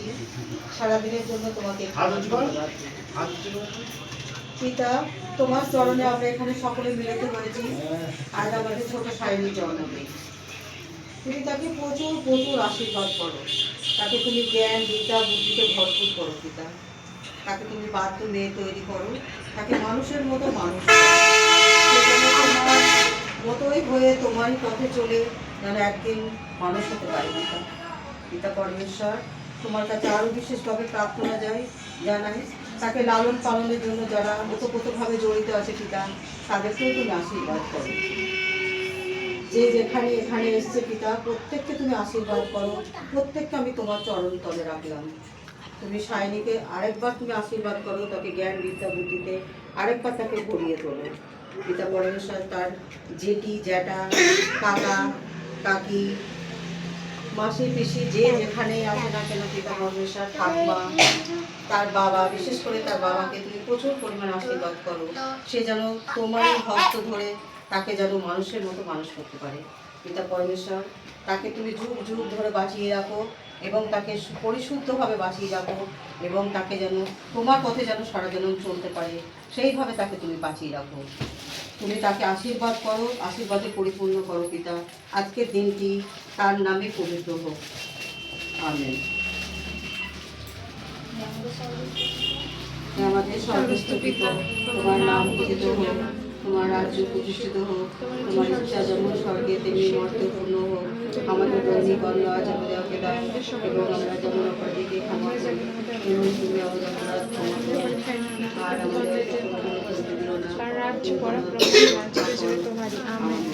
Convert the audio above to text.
করেছি, সারাদিনের জন্য তোমাকে ধন্যবাদ। পিতা, তোমার চরণে আমরা এখানে সকলে মিলিত হয়েছি আজ আমাদের ছোট সায়নীর জন্মদিন। তুমি তাকে প্রচুর প্রচুর আশীর্বাদ করো, তাকে তুমি জ্ঞান বিদ্যা বুদ্ধিতে ভরপুর করো পিতা। তাকে তুমি বাধ্য মেয়ে তৈরি করো, তাকে মানুষের মতো মানুষ করো। সে যেন তোমার মতোই হয়ে তোমারই পথে চলে যেন একদিন মানুষ হতে পারে পিতা। পিতা পরমেশ্বর, তোমার কাছে আরও বিশেষভাবে প্রার্থনা জানাই, তাকে লালন পালনের জন্য যারা ওতপ্রোতভাবে জড়িত আছে পিতা, তাদেরকেও তুমি আশীর্বাদ করো। যে যেখানে এখানে এসছে পিতা, প্রত্যেককে তুমি আশীর্বাদ করো। প্রত্যেককে আমি তোমার চরণ তলে রাখলাম। তুমি সায়নীকে আরেকবার তুমি আশীর্বাদ করো, তাকে জ্ঞান বিদ্যা বুদ্ধিতে আরেকবার তাকে ভরিয়ে তোলো পিতা পরমেশ্বর। তার জেঠি জ্যাঠা কাকা কাকি মাসি পিসি যে যেখানে আছে না কেন পিতা পরমেশ্বর, ঠাকুমা, তার বাবা, বিশেষ করে তার বাবাকে তুমি প্রচুর পরিমাণে আশীর্বাদ করো। সে যেন তোমারই হস্ত ধরে তাকে যেন মানুষের মতো মানুষ করতে পারে পিতা পরমেশ্বর। তাকে তুমি যুগ যুগ ধরে বাঁচিয়ে রাখো এবং তাকে পরিশুদ্ধভাবে বাঁচিয়ে রাখো এবং তাকে যেন তোমার পথে যেন সারা জনম চলতে পারে, সেইভাবে তাকে তুমি বাঁচিয়ে রাখো। তুমি তাকে আশীর্বাদ করো, আশীর্বাদে পরিপূর্ণ করো পিতা। আজকের দিনটি তার নামে পবিত্র হোক। আমেন। আমাদের সর্বস্তপিত তোমার নাম পূজিত হোক, তোমার রাজ্য প্রতিষ্ঠিত হোক, তোমার ইচ্ছা যেমন স্বর্গে তেমনি মর্তে পূর্ণ হোক। আমাদের দৈনিক অন্ন আজ আমাদেরকে দাও, এবং আমরা যেমন অপরাধীকে ক্ষমা করি তেমনি তুমি আমাদের অপরাধ ক্ষমা করো। আর আমাদের করতে দিও না, তার রাজ্য পরাক্রম তোমারই। আমেন।